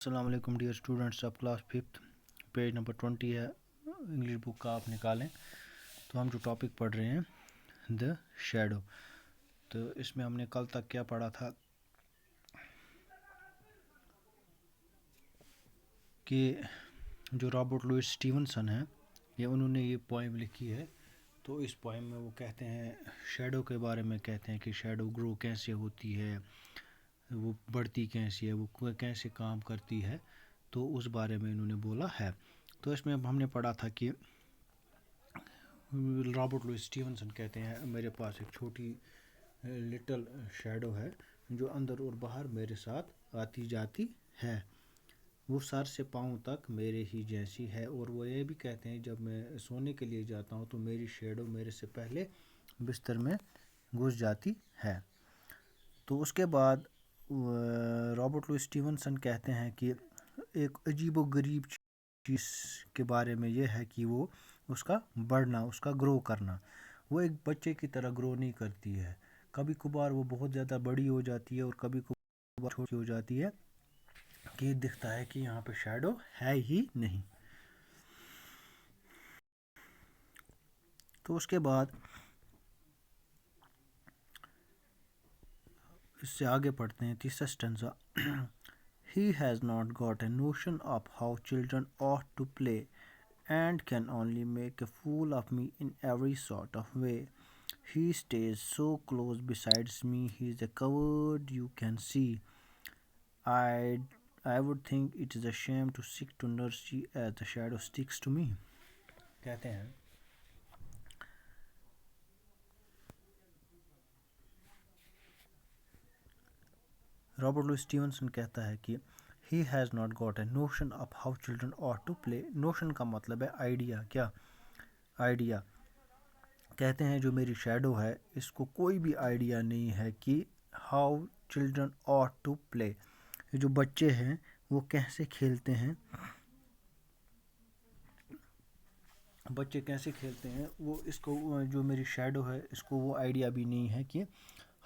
السلام علیکم dear students of class 5 page number 20 ہے انگلش بک کا آپ نکالیں تو ہم جو ٹاپک پڑھ رہے ہیں دا شیڈو. تو اس میں ہم نے کل تک کیا پڑھا تھا کہ جو رابرٹ لوئس اسٹیونسن ہے انہوں نے یہ پوئم لکھی ہے. تو اس پوئم میں وہ کہتے ہیں شیڈو کے بارے میں، کہتے ہیں کہ شیڈو گرو کیسے ہوتی ہے، وہ بڑھتی کیسے ہے، وہ کیسے کام کرتی ہے. تو اس بارے میں انہوں نے بولا ہے. تو اس میں اب ہم نے پڑھا تھا کہ رابرٹ لوئس اسٹیونسن کہتے ہیں میرے پاس ایک چھوٹی لٹل شیڈو ہے جو اندر اور باہر میرے ساتھ آتی جاتی ہے، وہ سر سے پاؤں تک میرے ہی جیسی ہے. اور وہ یہ بھی کہتے ہیں جب میں سونے کے لیے جاتا ہوں تو میری شیڈو میرے سے پہلے بستر میں گھس جاتی ہے. تو اس کے بعد رابرٹ لوئس اسٹیونسن کہتے ہیں کہ ایک عجیب و غریب چیز کے بارے میں یہ ہے کہ وہ اس کا بڑھنا، اس کا گرو کرنا، وہ ایک بچے کی طرح گرو نہیں کرتی ہے. کبھی کبھار وہ بہت زیادہ بڑی ہو جاتی ہے اور کبھی کبھار چھوٹی ہو جاتی ہے کہ دکھتا ہے کہ یہاں پہ شیڈو ہے ہی نہیں. تو اس کے بعد اس سے آگے پڑھتے ہیں تیسرا سٹنزا. He has not got a notion of how children ought to play and can only make a fool of me in every sort of way. He stays so close besides me, he's a coward you can see. I would think it is a shame to seek to nurse as the shadow sticks to me. کہتے ہیں Robert Louis اسٹیونسن کہتا ہے کہ he has not got a notion of how children ought to play. notion کا مطلب ہے idea. کیا idea? کہتے ہیں جو میری شیڈو ہے اس کو کوئی بھی آئیڈیا نہیں ہے کہ how children ought to play، جو بچے ہیں وہ کیسے کھیلتے ہیں، بچے کیسے کھیلتے ہیں، وہ اس کو جو میری شیڈو ہے اس کو وہ آئیڈیا بھی نہیں ہے کہ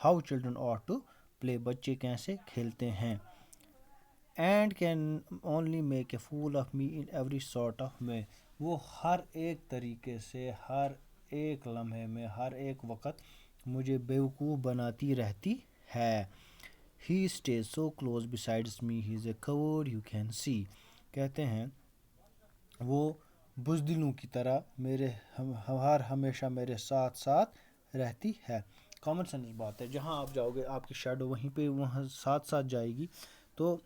how children ought to play، بچے کیسے کھیلتے ہیں. and can only make a fool of me in every sort of way، وہ ہر ایک طریقے سے، ہر ایک لمحے میں، ہر ایک وقت مجھے بیوقوف بناتی رہتی ہے. he stays so close besides me, he's a coward you can see. کہتے ہیں وہ بزدلوں کی طرح میرے ہمیشہ میرے ساتھ ساتھ رہتی ہے. کامن سینس بات ہے، جہاں آپ جاؤ گے آپ کی شیڈو وہیں پہ وہاں ساتھ ساتھ جائے گی. تو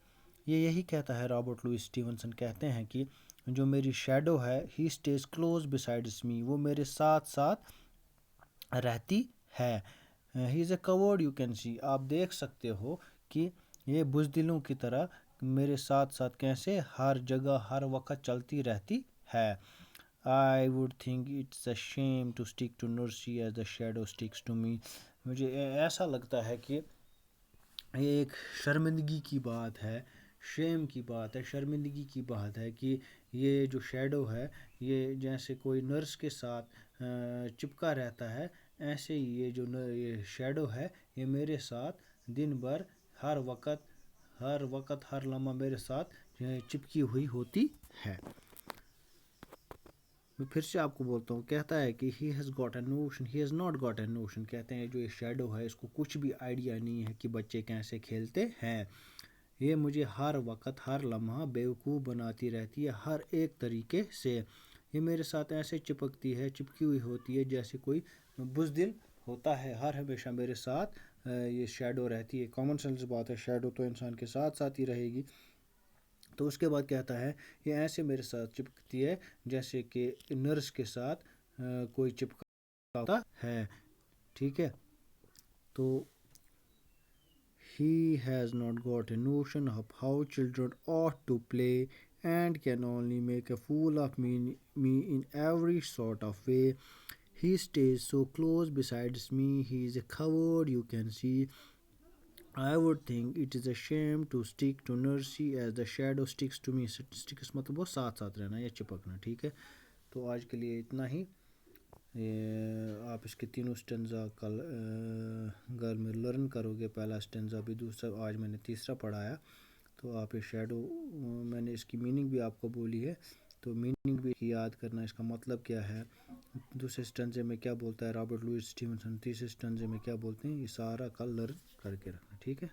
یہ یہی کہتا ہے رابرٹ لوئس اسٹیونسن، کہتے ہیں کہ جو میری شیڈو ہے ہی اسٹیز کلوز بسائڈس می، وہ میرے ساتھ ساتھ رہتی ہے. ہی از اے کورڈ یو کین سی، آپ دیکھ سکتے ہو کہ یہ بزدلوں کی طرح میرے ساتھ ساتھ کیسے ہر جگہ ہر وقت چلتی رہتی ہے. I would think it's a shame to stick to nursery as the shadow sticks to me. مجھے ایسا لگتا ہے کہ یہ ایک شرمندگی کی بات ہے، شیم کی بات ہے، شرمندگی کی بات ہے کہ یہ جو شیڈو ہے یہ جیسے کوئی نرس کے ساتھ چپکا رہتا ہے، ایسے ہی یہ جو یہ شیڈو ہے یہ میرے ساتھ دن بھر ہر وقت ہر لمحہ میرے ساتھ چپکی ہوئی ہوتی ہے. میں پھر سے آپ کو بولتا ہوں، کہتا ہے کہ he has not got a notion، کہتے ہیں جو یہ شیڈو ہے اس کو کچھ بھی آئیڈیا نہیں ہے کہ بچے کیسے کھیلتے ہیں. یہ مجھے ہر وقت ہر لمحہ بیوقوف بناتی رہتی ہے ہر ایک طریقے سے. یہ میرے ساتھ ایسے چپکتی ہے، چپکی ہوئی ہوتی ہے جیسے کوئی بزدل ہوتا ہے، ہمیشہ میرے ساتھ یہ شیڈو رہتی ہے. کامن سینس بات ہے، شیڈو تو انسان کے ساتھ ساتھ ہی رہے گی. تو اس کے بعد کہتا ہے یہ ایسے میرے ساتھ چپکتی ہے جیسے کہ نرس کے ساتھ کوئی چپکا ہوتا ہے. ٹھیک ہے، تو he has not got a notion of how children ought to play and can only make a fool of me in every sort of way. He stays so close besides me, he is a coward you can see. I would think it is a shame to stick to nursery as the shadow sticks to me. sticks مطلب وہ ساتھ ساتھ رہنا یا چپکنا. ٹھیک ہے، تو آج کے لیے اتنا ہی. آپ اس کے تینوں سٹنزا کل گھر میں لرن کرو گے. پہلا سٹنزا بھی، دوسرا آج میں نے تیسرا پڑھایا. تو تو آپ یہ شیڈو میں نے اس کی میننگ بھی آپ کو بولی ہے، تو میننگ بھی یاد کرنا، اس کا مطلب کیا ہے، دوسرے سٹنزے میں کیا بولتا ہے رابرٹ لوئس اسٹیونسن، تیسرے سٹنزے میں کیا بولتے ہیں، یہ سارا کل لرن کر کے رکھنا، ٹھیک ہے۔